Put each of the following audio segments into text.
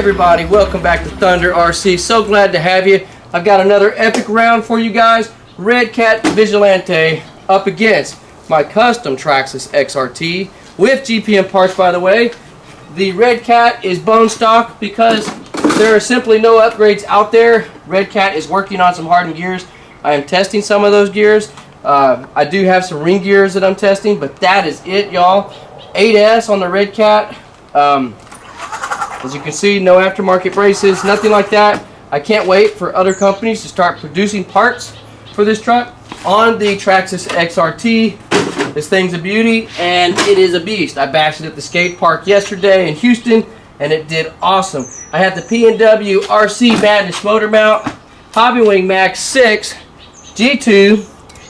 everybody, welcome back to Thunder RC. So glad to have you. I've got another epic round for you guys. Redcat Vigilante up against my custom Traxxas XRT with GPM parts, by the way. The Redcat is bone stock because there are simply no upgrades out there. Redcat is working on some hardened gears. I am testing some of those gears. I do have some ring gears that I'm testing, but that is it, y'all. 8S on the Redcat. As you can see, no aftermarket braces, nothing like that. I can't wait for other companies to start producing parts for this truck on the Traxxas XRT. This thing's a beauty, and it is a beast. I bashed it at the skate park yesterday in Houston, and it did awesome. I have the P&W RC Madness motor mount, Hobbywing Max 6, G2,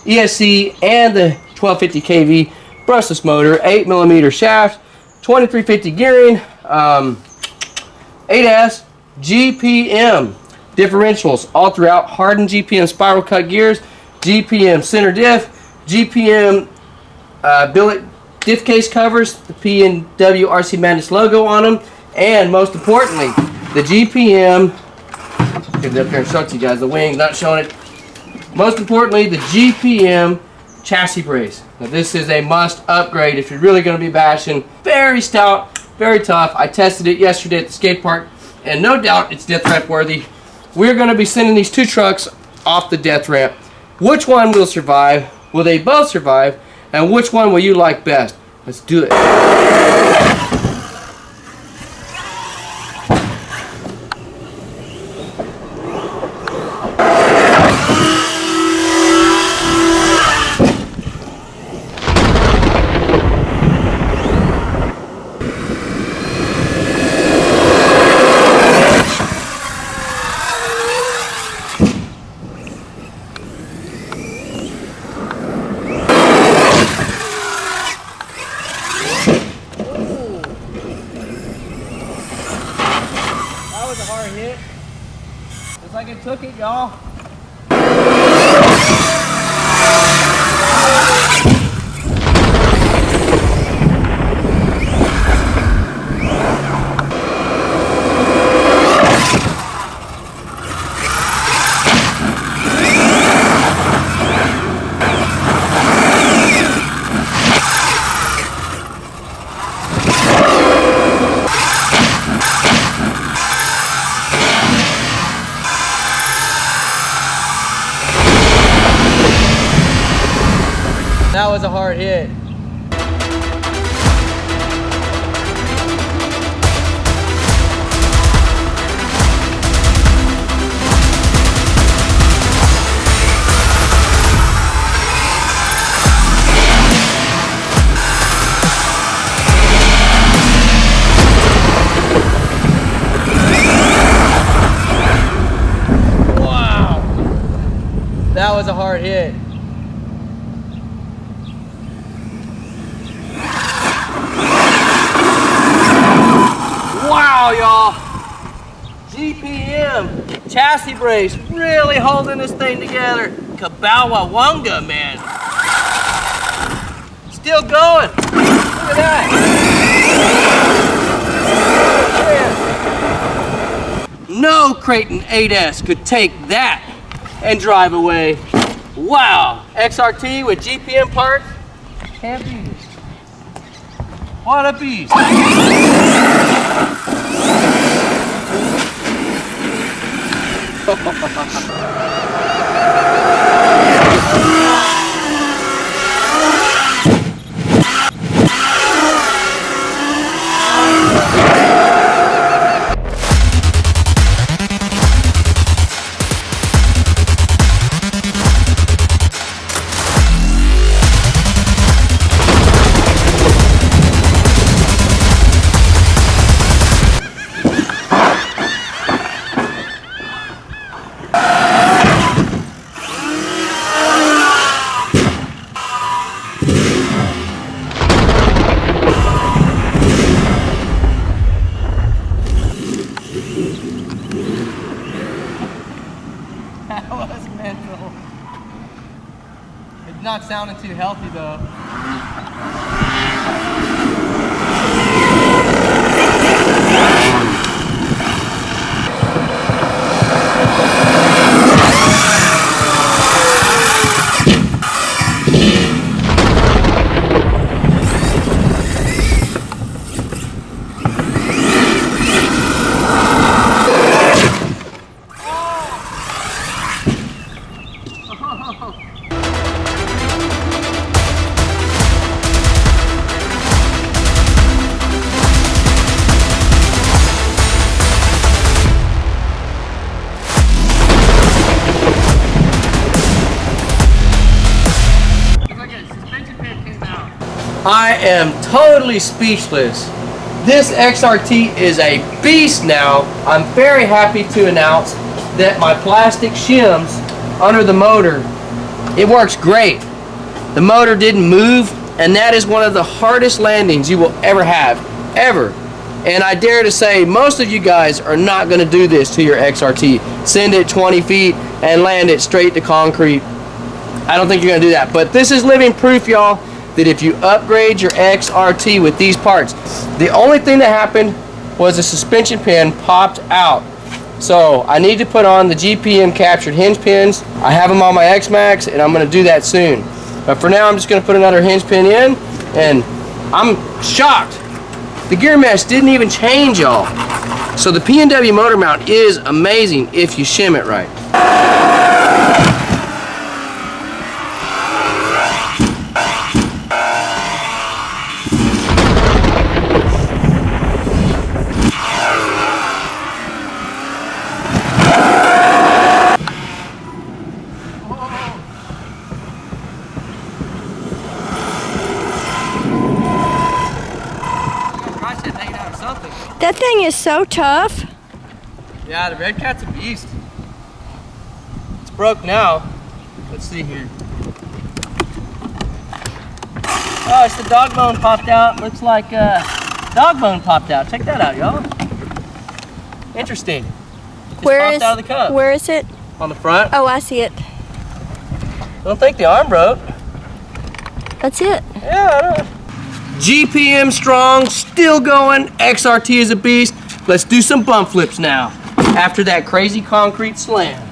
ESC, and the 1250 kV brushless motor, 8mm shaft, 2350 gearing, 8S, GPM differentials all throughout, hardened GPM spiral cut gears, GPM center diff, GPM billet diff case covers, the P&W RC Madness logo on them, and most importantly, the GPM, get it up here and show it to you guys, the wing's not showing it. Most importantly, the GPM chassis brace. Now this is a must upgrade if you're really going to be bashing. Very stout, very tough. I tested it yesterday at the skate park, and no doubt it's death ramp worthy. We're going to be sending these two trucks off the death ramp. Which one will survive? Will they both survive? And which one will you like best? Let's do it. Hit. Just like it took it, y'all. That was a hard hit. Wow. That was a hard hit. Wow, y'all. GPM chassis brace really holding this thing together. Kabawawonga, man. Still going. Look at that. Yeah. No Creighton 8S could take that and drive away. Wow. XRT with GPM parts. Can't beat it. What a beast. That was mental. It's not sounding too healthy though. I am totally speechless. This XRT is a beast now. I'm very happy to announce that my plastic shims under the motor, it works great. The motor didn't move, and that is one of the hardest landings you will ever have, ever. And I dare to say most of you guys are not going to do this to your XRT. Send it 20 feet and land it straight to concrete. I don't think you're going to do that. But this is living proof, y'all, that if you upgrade your XRT with these parts, the only thing that happened was the suspension pin popped out. So I need to put on the GPM captured hinge pins. I have them on my X-Max, and I'm going to do that soon. But for now, I'm just going to put another hinge pin in, and I'm shocked. The gear mesh didn't even change, y'all. So the P&W motor mount is amazing if you shim it right. That thing is so tough. Yeah, the Redcat's a beast. It's broke now. Let's see here. Oh, it's the dog bone popped out. Looks like dog bone popped out. Check that out, y'all. Interesting. Just popped out of the cup. Where is it? On the front. Oh, I see it. Don't think the arm broke. That's it. Yeah, I don't know. GPM strong, still going. XRT is a beast. Let's do some bump flips now after that crazy concrete slam.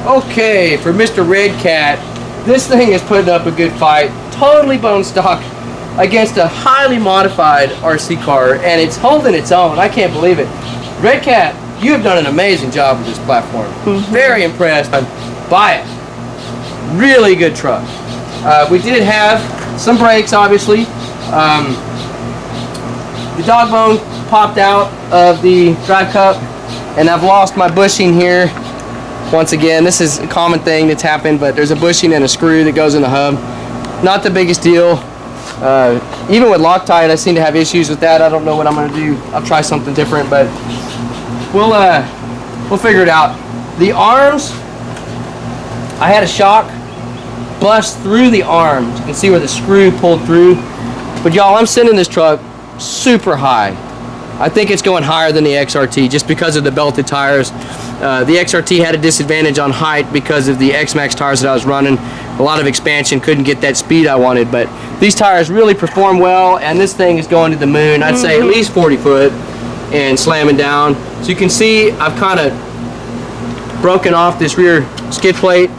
Okay, for Mr. Redcat, this thing is putting up a good fight. Totally bone stock against a highly modified RC car, and it's holding its own. I can't believe it. Redcat, you have done an amazing job with this platform. Very impressed. Buy it. Really good truck. We did have some brakes, obviously. The dog bone popped out of the drive cup, and I've lost my bushing here. Once again, this is a common thing that's happened, but there's a bushing and a screw that goes in the hub. Not the biggest deal. Even with Loctite, I seem to have issues with that. I don't know what I'm going to do. I'll try something different, but we'll figure it out. The arms, I had a shock bust through the arms. You can see where the screw pulled through. But y'all, I'm sending this truck super high. I think it's going higher than the XRT just because of the belted tires. The XRT had a disadvantage on height because of the X-Max tires that I was running. A lot of expansion, couldn't get that speed I wanted, but these tires really perform well, and this thing is going to the moon. I'd say at least 40 foot and slamming down. So you can see I've kind of broken off this rear skid plate,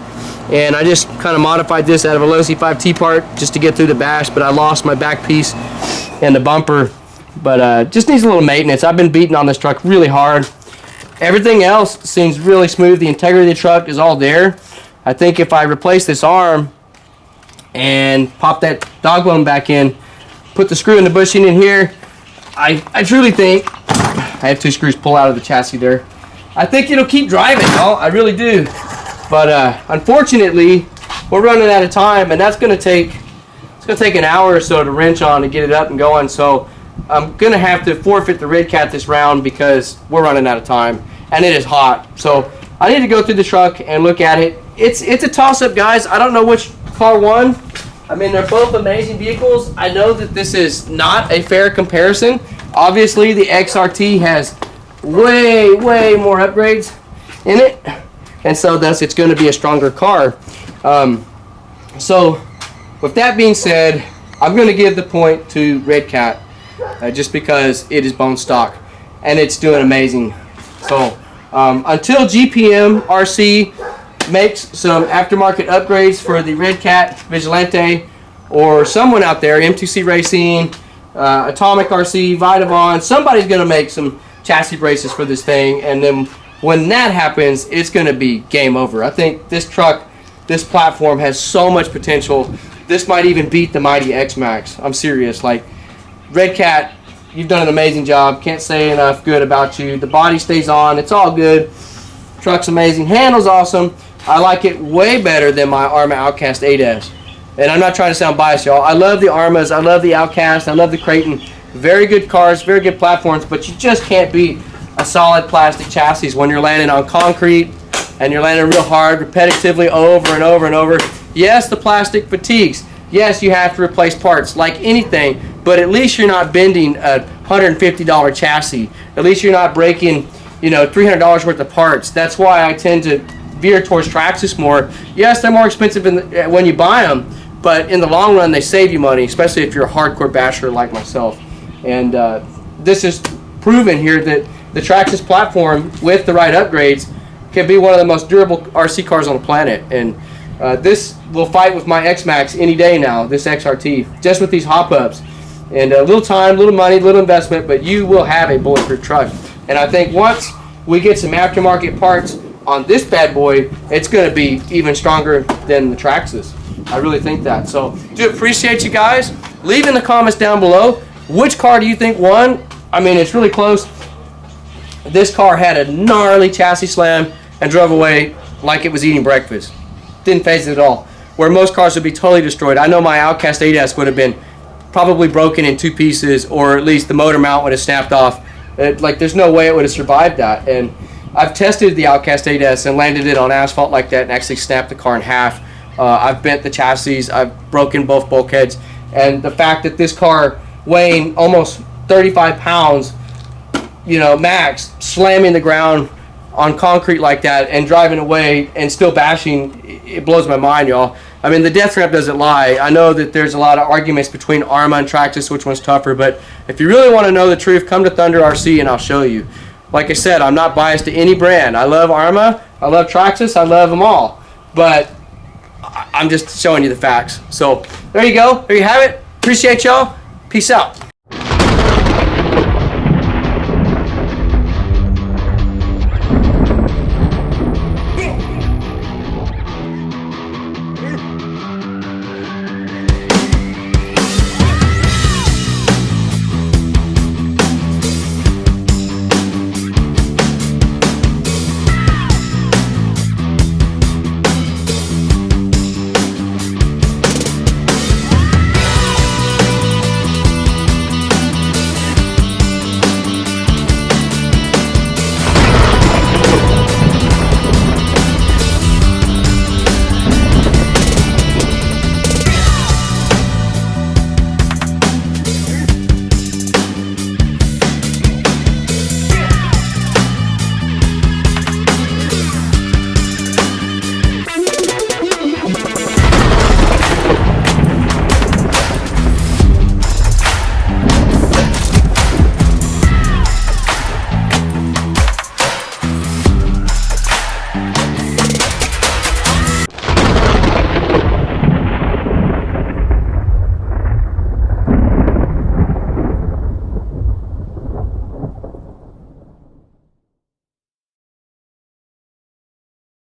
and I just kind of modified this out of a low C5T part just to get through the bash, but I lost my back piece and the bumper. But just needs a little maintenance. I've been beating on this truck really hard. Everything else seems really smooth. The integrity of the truck is all there. I think if I replace this arm and pop that dog bone back in, put the screw and the bushing in here, I truly think, I have two screws pull out of the chassis there. I think it'll keep driving, y'all. I really do. But unfortunately, we're running out of time, and that's going to take an hour or so to wrench on to get it up and going. So I'm going to have to forfeit the Redcat this round because we're running out of time, and it is hot. So I need to go through the truck and look at it. It's a toss-up, guys. I don't know which car won. I mean, they're both amazing vehicles. I know that this is not a fair comparison. Obviously, the XRT has way more upgrades in it, and so thus it's going to be a stronger car. So with that being said, I'm going to give the point to Redcat just because it is bone stock and it's doing amazing. So until GPM RC makes some aftermarket upgrades for the Redcat Vigilante, or someone out there, M2C Racing, Atomic RC, Vitavon, somebody's going to make some chassis braces for this thing, and then when that happens, it's going to be game over. I think this truck, this platform has so much potential. This might even beat the mighty X-Max. I'm serious. Like, Redcat, you've done an amazing job. Can't say enough good about you. The body stays on. It's all good. Truck's amazing. Handle's awesome. I like it way better than my Arrma Outcast 8S. And I'm not trying to sound biased, y'all. I love the Arrmas. I love the Outcast. I love the Creighton. Very good cars, very good platforms, but you just can't beat a solid plastic chassis when you're landing on concrete and you're landing real hard, repetitively over and over and over. Yes, the plastic fatigues. Yes, you have to replace parts like anything, but at least you're not bending a $150 chassis. At least you're not breaking, $300 worth of parts. That's why I tend to veer towards Traxxas more. Yes, they're more expensive when you buy them, but in the long run, they save you money, especially if you're a hardcore basher like myself. And this is proven here that the Traxxas platform, with the right upgrades, can be one of the most durable RC cars on the planet. And this will fight with my X-Max any day now, this XRT, just with these hop-ups. And a little time, little money, little investment, but you will have a bulletproof truck. And I think once we get some aftermarket parts on this bad boy, it's going to be even stronger than the Traxxas. I really think that. So, do appreciate you guys. Leave in the comments down below, which car do you think won? I mean, it's really close. This car had a gnarly chassis slam and drove away like it was eating breakfast. Didn't phase it at all. Where most cars would be totally destroyed. I know my Outcast 8S would have been probably broken in 2 pieces, or at least the motor mount would have snapped off. There's no way it would have survived that. And I've tested the Outcast 8S and landed it on asphalt like that and actually snapped the car in half. I've bent the chassis. I've broken both bulkheads. And the fact that this car weighing almost 35 pounds, max, slamming the ground on concrete like that and driving away and still bashing, it blows my mind, y'all. I mean, the death ramp doesn't lie. I know that there's a lot of arguments between Arrma and Traxxas, which one's tougher, but if you really want to know the truth, come to Thunder RC and I'll show you. Like I said, I'm not biased to any brand. I love Arrma, I love Traxxas, I love them all. But I'm just showing you the facts. So there you go. There you have it. Appreciate y'all. Peace out.